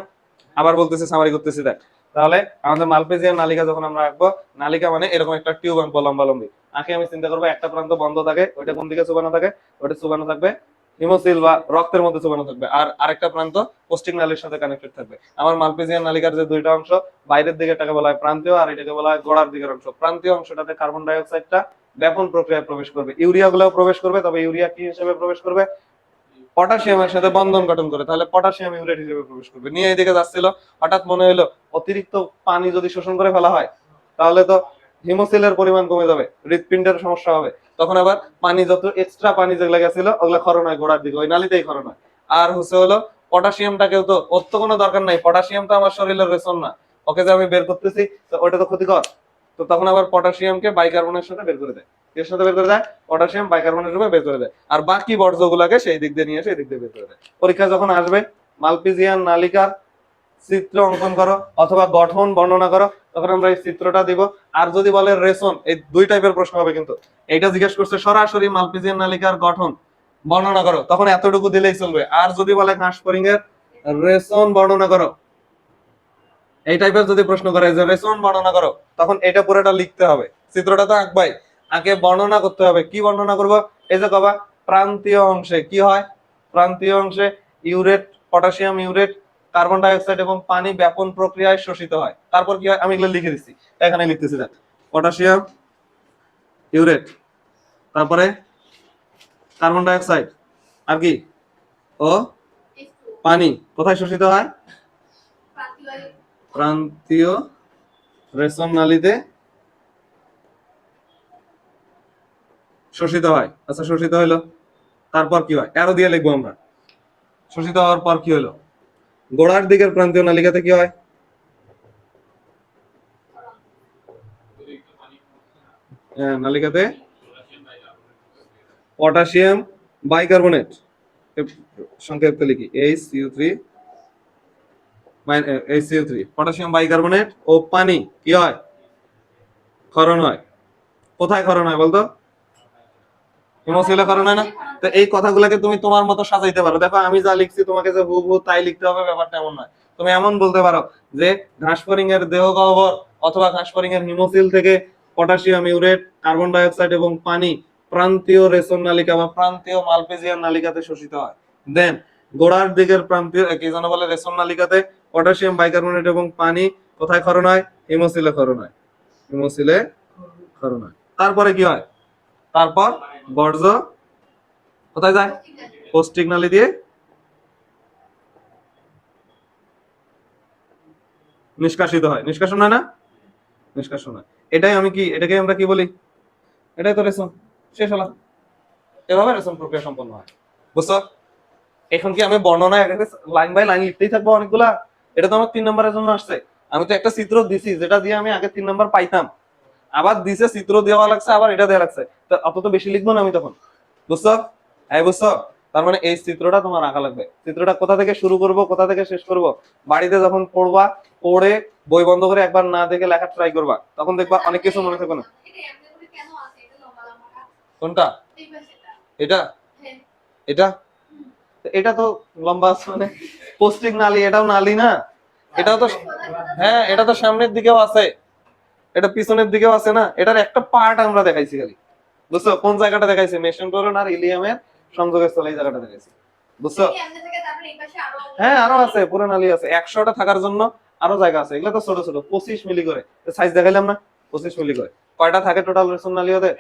আবার বলতেছি, সামারি করতেছি, দেখ তাহলে আমাদের মালপেজিয়ান নালিকা যখন আমরা আঁকবো, নালিকা মানে এরকম একটা টিউব আঁকবো লম্বালম্বি। আঁকে আমি চিন্তা করবো একটা প্রান্ত বন্ধ থাকে, ওইটা কোন দিকে চুবানো থাকে, ওটা চুবানো থাকবে হিমোসিল বা রক্তের মধ্যে চুবানো থাকবে, আর আরেকটা প্রান্ত পোস্টিং নালীর সাথে কানেক্টেড থাকবে। আমার মালপেজিয়ান নালিকার যে দুইটা অংশ, বাইরের দিকে এটাকে বলা হয় প্রান্তীয়, আর এটাকে বলা হয় গোড়ার দিকের অংশ। প্রান্তীয় অংশটাতে কার্বন ডাই অক্সাইডটা ব্যাপন প্রক্রিয়ায় প্রবেশ করবে, ইউরিয়া গুলাও প্রবেশ করবে, তবে ইউরিয়া কি হিসেবে প্রবেশ করবে? পটাশিয়ামের সাথে বন্ধন গঠন করে, তাহলে পটাশিয়াম ইউরেট হিসেবে প্রবেশ করবে। নিয়ে এদিকে যাচ্ছিল, হঠাৎ মনে হলো অতিরিক্ত পানি যদি শোষণ করে ফেলা হয়, তাহলে তো হিমোসিলের পরিমাণ কমে যাবে, হৃৎপিণ্ডের সমস্যা হবে। তখন আবার পানি, যত এক্সট্রা পানি যেগুলো গেছিল ওগুলো ক্ষরণ হয় গোড়ার দিকে, ওই নালিতেই ক্ষরণ হয়। আর হচ্ছে হলো পটাশিয়ামটাকেও তো, ওর তো কোনো দরকার নাই, পটাশিয়াম তো আমার শরীরের রেশন না, ওকে যে আমি বের করতেছি তো ওটা তো ক্ষতিকর। তো তখন আবার পটাশিয়ামকে বাইকার্বনের সাথে বের করে দেয়, এর সাথে বের করে দেয়, পটাশিয়াম বাইকার্বনেট রূপে বের করে দেয়, আর বাকি বর্জ্যগুলাকে সেই দিক দিয়ে নিয়ে এসে এই দিক দিয়ে বের করে দেয়। পরীক্ষা যখন আসবে, মালপিজিয়ান নালিকার চিত্র অঙ্কন করো অথবা গঠন বর্ণনা করো, তখন আমরা এই চিত্রটা দিব। আর যদি বলে রেশন, এই দুই টাইপের প্রশ্ন হবে কিন্তু। এইটা জিজ্ঞেস করছে সরাসরি মালপিজিয়ান নালিকার গঠন বর্ণনা করো, তখন এতটুকু দিলেই চলবে। আর যদি বলে ঘাসফড়িং এর রেশন বর্ণনা করো, এই টাইপের যদি প্রশ্ন করে যে রেশন বর্ণনা করো, তখন এটা পুরোটা লিখতে হবে। চিত্রটা তো আঁকবাই, আগে বর্ণনা করতে হবে। কি বর্ণনা করবো? এই যে কবা প্রান্তীয় অংশে কি হয়, প্রান্তীয় অংশে urate, potassium urate, carbon die oxide এবং পানি ব্যাপন প্রক্রিয়ায় শোষিত হয়। তারপর কি হয় আমি এগুলো লিখে দিচ্ছি, এখানে লিখতেছি, দেখ পটাশিয়াম ইউরেট, তারপরে কার্বন ডাই অক্সাইড, আর কি, ও পানি কোথায় শোষিত হয়? প্রান্তীয় রেশন নালীতে শোষিত হয়। আচ্ছা, শোষিত হইলো, তারপর কি হয়? অ্যারো দিয়ে লিখবো আমরা। শোষিত হওয়ার পর কি হলো? গোড়ার দিকের প্রান্তীয় নালিকাতে কি হয়? নালিকাতে পটাশিয়াম বাইকার্বনেট, সংক্ষেপে লিখি HCO3, HCO3, পটাশিয়াম বাইকার্বনেট ও পানি কি হয়? ক্ষরণ হয়। কোথায় ক্ষরণ হয় বলতো? হিমোসিলে ক্ষরণ হয় না? তো এই কথাগুলোকে তুমি তোমার মতো সাজাইতে পারো। দেখো আমি যা লিখছি তোমাকে যে হুবহু তাই লিখতে হবে ব্যাপারটা এমন নয়। তুমি এমন বলতে পারো যে ঘাসফড়িং এর দেহ গহ্বর অথবা ঘাসফড়িং এর হিমোসিল থেকে potassium urate, carbon die oxide এবং পানি প্রান্তীয় রেশন নালিকা বা প্রান্তীয় মালপেজিয়ান নালিকাতে শোষিত হয়। দেন গোড়ার দিকের প্রান্তীয় কি যেন বলে রেশন নালিকাতে পটাশিয়াম বাইকার্বনেট এবং পানি কোথায় ক্ষরণ হয়? হিমোসিলে ক্ষরণ হয়, হিমোসিলে ক্ষরণ হয়। তারপরে কি হয়? তারপর বর্জ্য কোথায় যায়? পৌষ্টিক নালী দিয়ে নিষ্কাশিত হয়। নিষ্কাশন হয় না? নিষ্কাশন হয়। এটাই আমি কি, এটাকে আমরা কি বলি? এটাই তো রেশন। শেষ হলো। এভাবে রেশন প্রক্রিয়া সম্পন্ন হয়, বুঝছো? এখন কি আমি বর্ণনা লাইন বাই লাইন লিখতেই থাকবো অনেকগুলা? এটা তো আমার 3 নম্বরের জন্য আসছে। আমি তো একটা চিত্র দিছি যেটা দিয়ে আমি আগে 3 নম্বর পাইতাম, আবার দিছে চিত্র দেওয়া লাগছে, আবার এটা দেওয়া লাগছে, তো অত তো বেশি লিখবো না আমি তখন, বুঝছো? হ্যাঁ বুঝছো? তার মানে এই চিত্রটা তোমার আঁকা লাগবে। চিত্রটা কোথা থেকে শুরু করব, কোথা থেকে শেষ করব, বাড়িতে যখন পড়বা, পড়ে বই বন্ধ করে একবার না দেখে লেখা ট্রাই করবা, তখন দেখবা অনেক কিছু মনে থাকবে না। কোনটা? এটা, এটা, এটা তো লম্বা আছে মানে পৌষ্টিক নালী, এটাও নালী না? এটাও তো, হ্যাঁ এটা তো সামনের দিকেও আছে, এটা পিছনের দিকেও আছে না? এটার একটা পার্ট আমরা দেখাইছি খালি, বুঝছো? কোন জায়গাটা দেখাইছি? মেসেন্টোরন আর ইলিয়ামের সংযোগের স্থলে এই জায়গাটা দেখাইছি, বুঝছো? হ্যাঁ আরো আছে, পুরো নালী আছে, 100টা থাকার জন্য আরো জায়গা আছে। এগুলো তো ছোট ছোট 25 মিলি করে সাইজ দেখাইলাম না, 25 মিলি করে। কয়টা থাকে টোটাল রেশন নালী ওদের?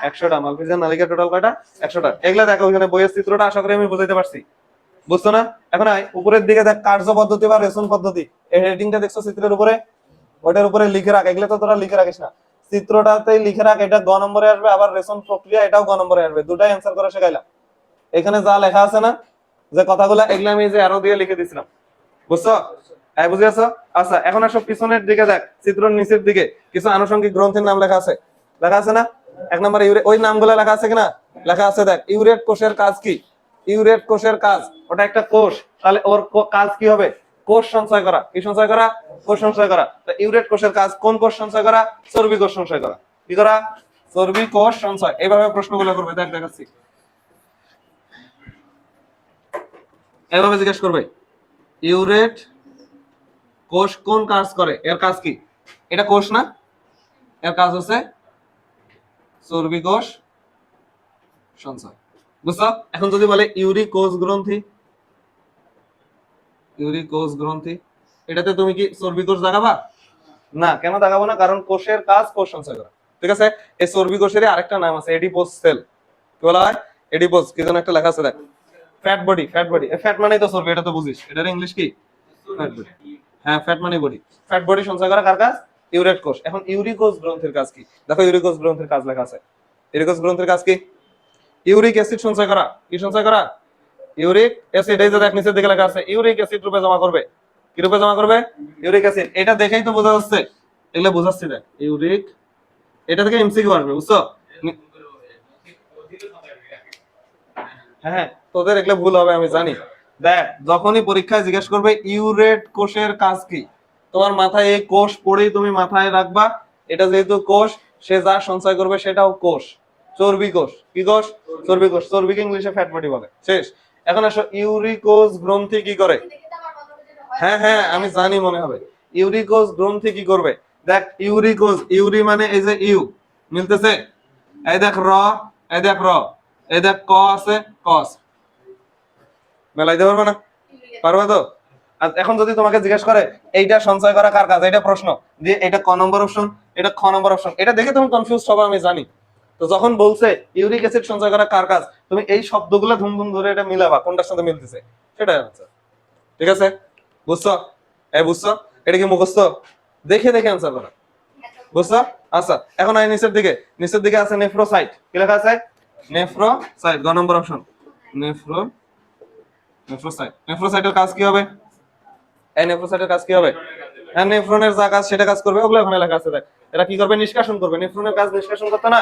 100টা। মালপিজিয়ান নালিকা টোটাল কয়টা? 100টা। এগুলা দেখো ওখানে বইয়ের চিত্রটা আশা করি আমি বুঝাইতে পারছি, বুঝছো না? এখন উপরের দিকে দেখ কার্য পদ্ধতি বা রেশন পদ্ধতি, এই হেডিংটা দেখছো চিত্রের উপরে, ওটার উপরে লিখে রাখ। এগুলো তো তোরা লিখে রাখিস না, চিত্রটাতেই লিখে রাখ। এটা গ নম্বরে আসবে, আবার রেশন প্রক্রিয়া এটাও গ নম্বরে আসবে, দুটাই অ্যান্সার করা শেখাইলাম। এখানে যা লেখা আছে না যে কথাগুলো, এগুলো আমি যে আরো দিয়ে লিখে দিছিলাম, বুঝছো? হ্যাঁ বুঝে আছো? আচ্ছা এখন আসো পিছনের দিকে দেখ, চিত্রের নিচের দিকে কিছু আনুষঙ্গিক গ্রন্থের নাম লেখা আছে, লেখা আছে না? 1 নম্বরে ওই নামগুলো লেখা আছে কিনা? লেখা আছে, দেখ। ইউরেট কোষের কাজ কি? ইউরেট কোষের কাজ, ওটা একটা কোষ, তাহলে ওর কাজ কি হবে? কোষ সঞ্চয় করা। কি সঞ্চয় করা? কোষ সঞ্চয় করা। তো ইউরেট কোষের কাজ কোন কোষ সঞ্চয় করা? চর্বি কোষ সঞ্চয় করা। কি করা? চর্বি কোষ সঞ্চয়। এইভাবে প্রশ্নগুলো করবে, দেখাচ্ছি। এভাবে জিজ্ঞেস করবে, ইউরেট কোষ কোন কাজ করে? এর কাজ কি? এটা কোষ না, এর কাজ হচ্ছে চর্বি কোষ সঞ্চয়। বুঝছো? এখন যদি বলে ইউরিক কোষ গ্রন্থি, ইউরিক কোষ গ্রন্থি, এটাতে তুমি কি চর্বি কোষ দেখাবা? না। কেন দেখাবো না? কারণ কোষের কাজ কোষ সঞ্চয় করা। ঠিক আছে? এই চর্বি কোষের আরেকটা নাম আছে, এডিপোজ সেল। কি বলা হয়? এডিপোজ। কি যেন একটা লেখা আছে দেখ, fat body. Fat body, fat মানেই তো চর্বি, এটা তো বুঝিস। এটার ইংলিশ কি? Fat body. হ্যাঁ, ফ্যাট মানে বডি। ফ্যাট বডি সঞ্চয় করা কার কাজ? ইউরেট কোষ। এখন ইউরিক কোষ গ্রন্থির কাজ কি? দেখো ইউরিক কোষ গ্রন্থির কাজ লেখা আছে। ইউরিক কোষ গ্রন্থির কাজ কি? ইউরিক অ্যাসিড সঞ্চয় করা। কি সঞ্চয় করা? Uric acid. এই যে দেখ নিচের দিকে লেখা আছে, ইউরিক অ্যাসিড রূপে জমা করবে। কি রূপে জমা করবে? Uric acid. এটা দেখেই তো বোঝা যাচ্ছে, এগুলো বোঝাচ্ছি দেখ। ইউরিক, এটা থেকে এমসিকিউ আসবে, বুঝছো? হ্যাঁ, তোদের এগুলো ভুল হবে আমি জানি। দেখ, যখনই পরীক্ষায় জিজ্ঞেস করবে ইউরেট কোষের কাজ কি, তোমার মাথায় এই কোষ পড়েই তুমি মাথায় রাখবা। এটা যেহেতু কোষ, সে যা সঞ্চয় করবে সেটাও কোষ। চর্বি কোষ। কি কোষ? চর্বি কোষ। চর্বিকে ইংলিশে ফ্যাট বডি বলে। শেষ। এখন আসো, ইউরিকোজ গ্রন্থি কি করে? হ্যাঁ হ্যাঁ, আমি জানি মনে হবে। ইউরিকোজ গ্রন্থি কি করবে? দেখ, ইউরিকোজ, ইউরি মানে এই যে ইউ, মিলতেছে? এই দেখ র, এই দেখ র, এই দেখ ক আছে, কস। মেলাইতে পারবে না? পারবে তো? আর এখন যদি তোমাকে জিজ্ঞেস করে এইটা সঞ্চয় করা কার কাজ, এটা প্রশ্ন দিয়ে, এটা ক নম্বর অপশন, এটা খ নম্বর অপশন, এটা দেখে তুমি কনফিউজ হবে আমি জানি। তো যখন বলছে ইউরিক অ্যাসিড সঞ্চয় করা কার কাজ, তুমি এই শব্দগুলো ধুম ধুম ধরে এটা মিলাবা কোনটার সাথে মিলতেছে, সেটাই আনসার। ঠিক আছে? বুঝছো? বুঝছো? এটা কি মুখস্থ? দেখে দেখে আনসার করা। বুঝছো? আচ্ছা, এখন আই নিচের দিকে। নিচের দিকে আছে নেফ্রোসাইট। কি লেখা আছে? নেফ্রোসাইট। গ নম্বর অপশন, নেফ্রোসাইট। নেফ্রোসাইটের কাজ কি হবে? এই নেফ্রোসাইটের কাজ কি হবে? হ্যাঁ, নেফ্রনের যা কাজ সেটা কাজ করবে, ওগুলো ওখানে লেখা আছে দেখ। এরা কি করবে? নিষ্কাশন করবে। নেফ্রনের কাজ নিষ্কাশন করতে না,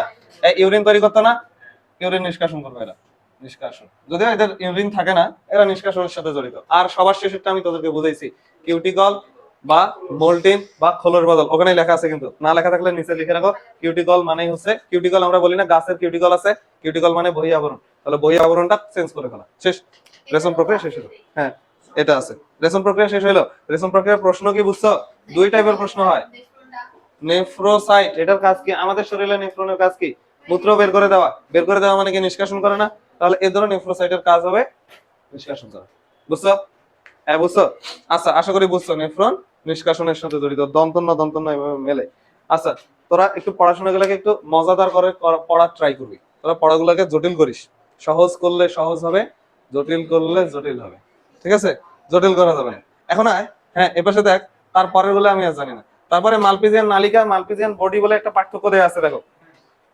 ইউরিন তৈরি করতে না, ইউরিন নিষ্কাশন করবে এরা। নিষ্কাশন, যদিও এদের ইউরিন থাকে না, এরা নিষ্কাশনের সাথে জড়িত। আর সবার শেষেরটা আমি তোদেরকে বুঝাইছি, কিউটিকল বা মোল্টিন বা খোলস বদল, ওখানে লেখা আছে, কিন্তু না লেখা থাকলে নিচে লিখে রাখো। কিউটিকল মানেই হচ্ছে, কিউটিকল আমরা বলি না গাছের কিউটিকল আছে, কিউটিকল মানে বহি আবরণ, তাহলে বহি আবরণটা চেঞ্জ করে ফেলা। শেষ, রেশন প্রক্রিয়া শেষ হলো। হ্যাঁ, এটা আছে। রেশন প্রক্রিয়া শেষ হলো। রেশন প্রক্রিয়ার প্রশ্ন কি বুঝছো? দুই টাইপের প্রশ্ন হয়। নেফ্রোসাইট, এটার কাজ কি? আমাদের শরীরে নেফ্রনের কাজ কি? মূত্র বের করে দেওয়া। বের করে দেওয়া মানে কি? নিষ্কাশন করে না? তাহলে এই ধরনের নেফ্রোসাইটের কাজ হবে নিষ্কাশন করা। বুঝছো? হ্যাঁ, বুঝছো? আচ্ছা, আশা করি বুঝছো। নেফ্রন নিষ্কাশনের সাথে জড়িত। দন্তন্য দন্তন্য এভাবে মেলে। আচ্ছা, তোরা একটু পড়াশোনাগুলোকে একটু মজাদার করে পড়ার ট্রাই করবি। তোরা পড়াগুলোকে জটিল করিস। সহজ করলে সহজ হবে, জটিল করলে জটিল হবে। ঠিক আছে? জটিল করা যাবে না। এখন আয়, হ্যাঁ, এপাশে দেখ, তারপরের গুলো আমি আর জানি না। তারপরে মালপিজিয়ান নালিকা, মালপিজিয়ান বডি বলে একটা পার্থক্য দেয়া আছে, দেখো।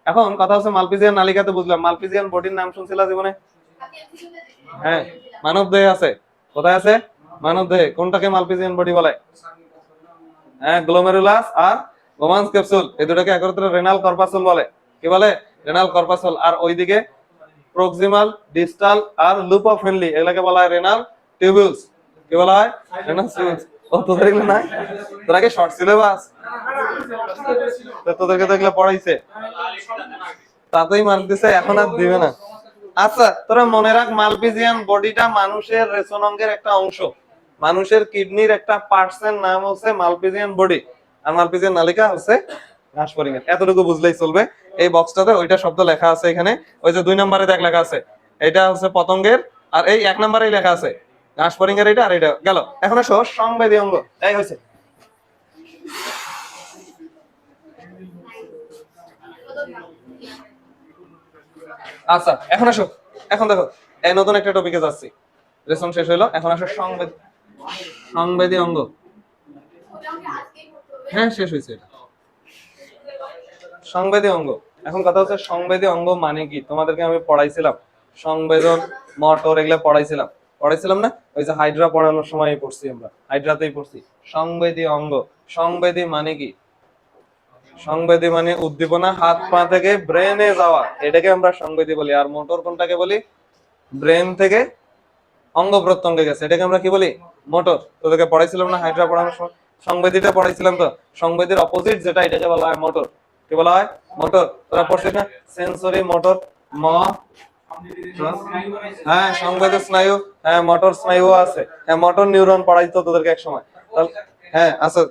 এখন কথা হচ্ছে, মালপিজিয়ান নালিকাতে বুঝলাম, মালপিজিয়ান বডির নাম শুনছিলা জীবনে? হ্যাঁ, মানব দেহে আছে। কোথায় আছে? মানব দেহে। কোনটাকে মালপিজিয়ান বডি বলে? হ্যাঁ, গ্লোমেরুলাস আর গোমান্স ক্যাপসুল, এই দুটাকে একত্রে রেনাল কর্পাসুল বলে। কি বলে? Renal corpuscle. আর ওইদিকে প্রক্সিমাল, ডিস্টাল আর লুপ অফ হেনলি, এগুলাকে বলা হয় রেনাল টিউবিউলস। কি বলা হয়? Renal tubules. ও, তোদের এগুলো নাই? তোরা কি শর্ট সিলেবাস? তোদেরকে তো এগুলো পড়াইছে, তাতেই মার্ক দিছে, এখন আর দিবে না। আচ্ছা, তোরা মনে রাখ, মালপিজিয়ান বডিটা মানুষের রেচন অঙ্গের একটা অংশ। মানুষের কিডনির একটা পার্টসের নাম হচ্ছে মালপিজিয়ান বডি, আর মালপিজিয়ান নালিকা হচ্ছে ঘাসফড়িং। এতটুকু বুঝলেই চলবে। এই বক্সটাতে ওইটা শব্দ লেখা আছে এখানে, ওই যে 2 নম্বরে দেখ লেখা আছে, এটা হচ্ছে পতঙ্গের, আর এই 1 নম্বরেই লেখা আছে ঘাসফড়িং এর, এটা আর এটা গেল। এখন আসো সংবেদী অঙ্গ। এই হয়েছে। আচ্ছা, এখন আসো, এখন দেখো, এই নতুন একটা টপিকে যাচ্ছি। লেসন শেষ হইলো, এখন আসো সংবেদী অঙ্গ। হ্যাঁ, শেষ হয়েছে এটা। সংবেদী অঙ্গ। এখন কথা হচ্ছে, সংবেদী অঙ্গ মানে কি? তোমাদেরকে আমি পড়াইছিলাম, সংবেদন, মোটর, এগুলো পড়াইছিলাম না? ওই যে হাইড্রা পড়ানোর সময় পড়ছি, আমরা হাইড্রাতেই পড়ছি সংবেদী অঙ্গ। সংবেদী মানে কি? সংবেদী মানে উদ্দীপনা হাত পা থেকে ব্রেনে যাওয়া, এটাকে আমরা সংবেদী বলি। আর মোটর কোনটাকে বলি? ব্রেন থেকে অঙ্গ প্রত্যঙ্গে গেছে, এটাকে আমরা কি বলি? মোটর। তোদেরকে পড়াইছিলাম না হাইড্রা পড়ানোর সময়, সংবেদীটা পড়াইছিলাম তো, সংবেদীর অপোজিট যেটা এটাকে বলা হয় মোটর। কি বলা হয়? মোটর। তোরা পড়ছিস না সেন্সরি মোটর, ম হ্যাঁ সংবেদী স্নায়ু, হ্যাঁ মোটর স্নায়ু আছে, হ্যাঁ মোটর নিউরন পড়াইতো তোদেরকে এক সময়। হ্যাঁ আচ্ছা,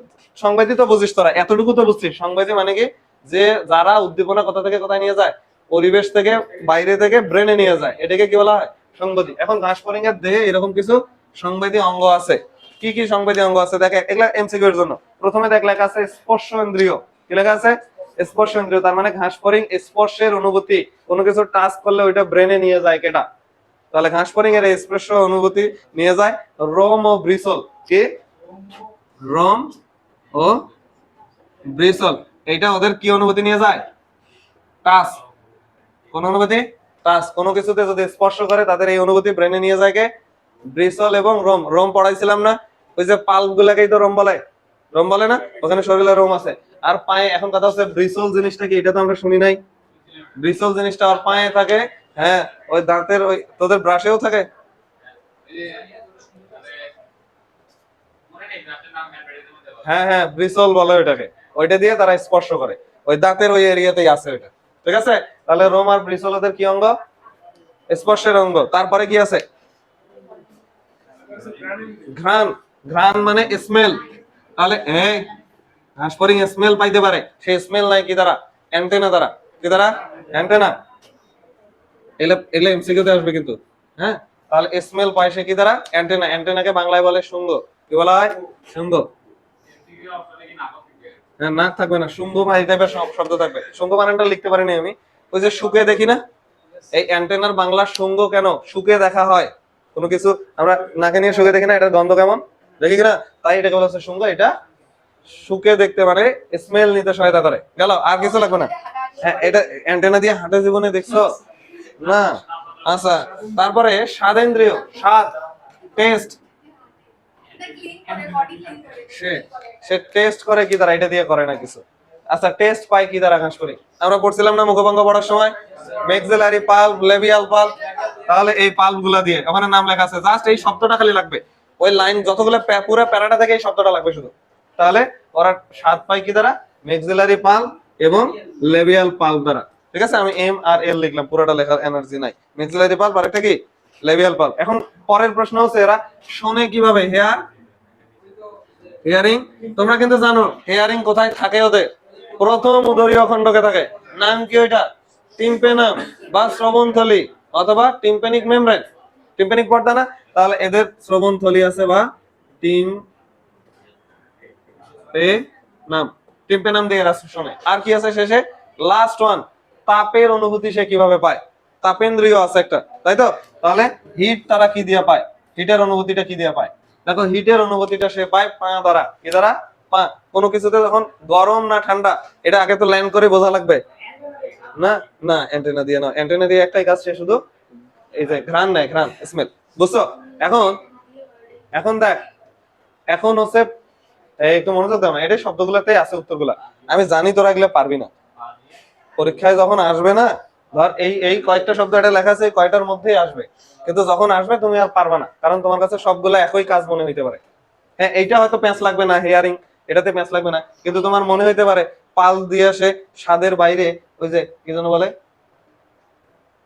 সংবেদী তো বুঝিস তোরা, এতটুকু তো বুঝছিস। সংবেদী মানে কি, যে যারা উদ্দীপনা কোথা থেকে কোথায় নিয়ে যায়, পরিবেশ থেকে বাইরে থেকে ব্রেনে নিয়ে যায়, এটাকে কি বলা হয়? সংবেদী। এখন ঘাস ফড়িং এর দেহে এরকম কিছু সংবেদী অঙ্গ আছে। কি কি সংবেদী অঙ্গ আছে দেখ, এগুলা এমসিকিউ এর জন্য। প্রথমে দেখ লেখা আছে স্পর্শ ইন্দ্রিয়। কি লেখা আছে? স্পর্শ ইন্দ্রিয়। তার মানে ঘাস ফড়িং স্পর্শের অনুভূতি, কোনো কিছু টাচ করলে ওইটা ব্রেনে নিয়ে যায় কেটা? তাহলে ঘাস ফড়িং এর স্পর্শ অনুভূতি নিয়ে যায় রোম ও ব্রিসল। কি? রোম ও ব্রিসল। এইটা ওদের কি অনুভূতি নিয়ে যায়? টাচ। কোন অনুভূতি? টাচ। কোনো কিছুতে যদি স্পর্শ করে তাদের এই অনুভূতি ব্রেনে নিয়ে যায় কে? ব্রিসল এবং রোম। রোম পড়াইছিলাম না, ওই যে পাল্প গুলাকেই তো রোম বলে। রোম বলে না? ওখানে শরীরে রোম আছে। আর পায়ে, এখন কথা হচ্ছে ব্রিসল জিনিসটা কি, এটা তো আমরা শুনি নাই। ব্রিসল জিনিসটা আর পায়ে থাকে। হ্যাঁ, ওই দাঁতের ওই তোদের ব্রাশেও থাকে। হ্যাঁ হ্যাঁ ব্রিসল বলে ওইটাকে। ওইটা দিয়ে তারা স্পর্শ করে, ওই দাঁতের ওই এরিয়াতেই আছে ওইটা। ঠিক আছে? তাহলে রোম আর ব্রিসল ওদের কি অঙ্গ? স্পর্শের অঙ্গ। তারপরে কি আছে? ঘ্রাণ। ঘ্রাণ মানে স্মেল। তাহলে এই ঘাস ফড়িং স্মেল পাইতে পারে, সেই স্মেল নাই কি দ্বারা? অ্যান্টেনা দ্বারা। কি দ্বারা? অ্যান্টেনা। এলে এলে এমসিকিউ তে আসবে কিন্তু। হ্যাঁ, তাহলে স্মেল পায় সে কি দ্বারা? অ্যান্টেনা। অ্যান্টেনাকে বাংলায় বলে শুঙ্গ। কি বলা হয়? শুঙ্গ। হ্যাঁ, নাক থাকবে না, শুঙ্গ বা এই টাইপের শব্দ থাকবে। শুঙ্গ বানানটা লিখতে পারিনি আমি। ওই যে শুকে দেখি না, এই অ্যান্টেনার বাংলা শুঙ্গ কেন? শুকে দেখা হয় কোনো কিছু, আমরা নাকে নিয়ে শুকে দেখি না, এটার গন্ধ কেমন দেখি কিনা, তাই এটাকে বলা হচ্ছে শুঙ্গ। এটা শুকে দেখতে মানে স্মেল নিতে সহায়তা করে। গেল, আর কিছু লাগবে না। হ্যাঁ, এটা অ্যান্টেনা দিয়ে হাঁটে জীবনে দেখছো না? আচ্ছা, তারপরে স্বাদেন্দ্রিয়। স্বাদ, টেস্ট। সে সে টেস্ট করে কি দ্বারা? এটা দিয়ে করে না কিছু। আচ্ছা, টেস্ট পাই কি দ্বারা? ঘাস করি। আমরা পড়ছিলাম না মুখভঙ্গ পড়ার সময়, ম্যাক্সিলারি পাল্প, লেবিয়াল পাল্প। তাহলে এই পাল্প গুলা দিয়ে ওখানে নাম লেখা আছে, জাস্ট এই শব্দটা খালি লাগবে। ওই লাইন যতগুলো পুরো প্যারাটা থেকে এই শব্দটা লাগবে শুধু। তাহলে ওরা স্বাদ পাই কি দ্বারা? ম্যাক্সিলারি পাল্প এবং লেবিয়াল পাল্প দ্বারা। ঠিক আছে, আমি এম আর এল লিখলাম, পুরোটা লেখার এনার্জি নাই। ম্যাক্সিলারি পাল্প আর একটা কি? Labial palp. এখন পরের প্রশ্ন হচ্ছে এরা শোনে কিভাবে? Hair, hearing. তোমরা কিন্তু জানো হিয়ারিং কোথায় থাকে ওদের? প্রথম উদরীয় খণ্ডকে থাকে। নাম কি ওইটা? টিম্পেনাম বা শ্রবণথলি অথবা টিম্পেনিক মেমব্রেন। টিম্পেনিক পর্দা না? তাহলে এদের শ্রবণথলি আছে বা টিম্পেনাম। টিম্পেনাম দিয়ে এরা শোনে। আর কি আছে শেষে? লাস্ট ওয়ান, তাপের অনুভূতি সে কিভাবে পায়? তাপেন্দ্রিয় আছে একটা, তাই তো? তাহলে হিট তারা কি দিয়ে পায়? হিটের অনুভূতিটা কি দিয়ে পায়? দেখো, হিটের অনুভূতিটা সে পায় পা দ্বারা। কি দ্বারা? পা। কোনো কিছুতে যখন গরম না ঠান্ডা, এটা আগে তো ল্যান্ড করে বোঝা লাগবে না? না, অ্যান্টেনা দিয়ে না। অ্যান্টেনা দিয়ে একটাই কাজ, সে শুধু এই যে ঘ্রাণ নেয়, ঘ্রাণ, স্মেল। বুঝছো? এখন এখন দেখ, এখন হচ্ছে একটু মনোযোগ দাও না, এটাই শব্দগুলোতেই আছে উত্তরগুলা। আমি জানি তোরা এগুলো পারবি না, পরীক্ষায় যখন আসবে না, ধর এই এই কয়েকটা শব্দ এটা লেখা আছে, কয়টার মধ্যেই আসবে। কিন্তু যখন আসবে তুমি আর পারবা না, কারণ তোমার কাছে সবগুলো একই কাজ মনে হইতে পারে। হ্যাঁ, এইটা হয়তো প্যাঁচ লাগবে না, হিয়ারিং, এটাতে প্যাঁচ লাগবে না, কিন্তু তোমার মনে হইতে পারে পাল দিয়ে সে স্বাদের বাইরে ওই যে কি যেন বলে,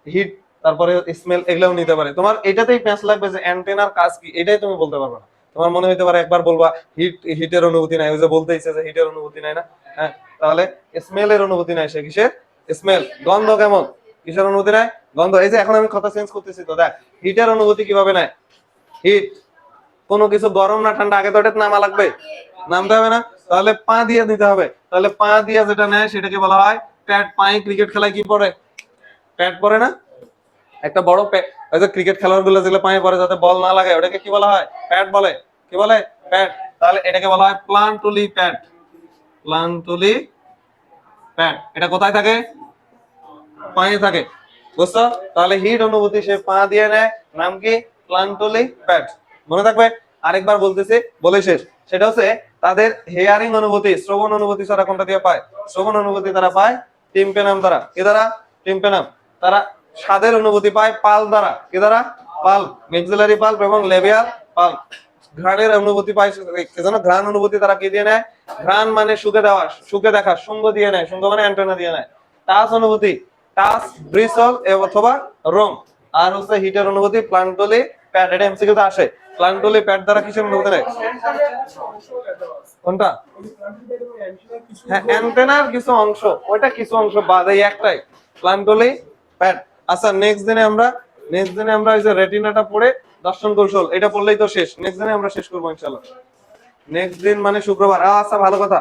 হিট, তারপরে স্মেল, এগুলাও নিতে পারে। তোমার এটাতেই প্যাঁচ লাগবে যে অ্যান্টেনার কাজ কি, এটাই তুমি বলতে পারবে না। তোমার মনে হইতে পারে একবার বলবা হিটের অনুভূতি নাই, ওই যে বলতেইছে যে হিটের অনুভূতি নাই না। হ্যাঁ, তাহলে স্মেলের অনুভূতি নাই সে। কিসের স্মেল? গন্ধ কেমন? কিসের অনুভূতি নাই? গন্ধ। এই যে এখন আমি কথা চেঞ্জ করতেছি তো, দেখ হিটের অনুভূতি কিভাবে নাই? হিট, কোনো কিছু গরম না ঠান্ডা, আগে তো এটা নামা লাগবে, নামতে হবে না? তাহলে পা দিয়ে দিতে হবে। তাহলে পা দিয়ে যেটা নেয় সেটাকে বলা হয় প্যাড। পায়ে ক্রিকেট খেলায় কি পড়ে? প্যাড পরে না? একটা বড় ওই যে ক্রিকেট খেলোয়াড় গুলো যেগুলো পায়ে পড়ে যাতে বল না লাগে, ওটাকে কি বলা হয়? প্যাড বলে। কি বলে? প্যাড। তাহলে এটাকে বলা হয় প্লান্টুলি প্যাড। প্লান্টুলি প্যাড। এটা কোথায় থাকে? পায়ে থাকে। বুঝছো? তাহলে হিট অনুভূতি সে পা দিয়ে নেয়, নাম কি? প্লান্টুলি প্যাড। মনে থাকবে? আরেকবার বলতেছি, বলে শেষ। সেটা হচ্ছে তাদের হেয়ারিং অনুভূতি, শ্রবণ অনুভূতি ছাড়া কোনটা দিয়ে পায়? শ্রবণ অনুভূতি তারা পায় টিম্পেনাম দ্বারা। কি দ্বারা? টিম্পেনাম। তারা স্বাদের অনুভূতি পায় পাল দ্বারা। কি দ্বারা? পাল্প, ম্যাক্সিলারি পাল্প এবং লেবিয়াল পাল্প। ঘ্রাণের অনুভূতি পায়, যেন ঘ্রাণ অনুভূতি তারা কি দিয়ে নেয়? ঘ্রাণ মানে সুখে দেওয়া, সুখে দেখা, শুঙ্গ দিয়ে নেয়, শুঙ্গ মানে অ্যান্টেনা দিয়ে নেয়। টাচ অনুভূতি, টাচ, ব্রিসল অথবা রোম। আর হচ্ছে হিটের অনুভূতি, প্লান্টলি প্যাড, এটা এমসিকিউতে আসে। প্লান্টলি প্যাড দ্বারা কিসের অনুভূতি নেয়? কোনটা? হ্যাঁ, অ্যান্টেনার কিছু অংশ, ওইটা কিছু অংশ বাদ, এই একটাই প্লান্টলি প্যাড। আচ্ছা, নেক্সট দিনে আমরা ওই যে রেটিনাটা পড়ে দর্শন কৌশল এটা পড়লেই তো শেষ। নেক্সট দিনে আমরা শেষ করবো ইনশাআল্লাহ। নেক্সট দিন মানে শুক্রবার। আচ্ছা, ভালো কথা।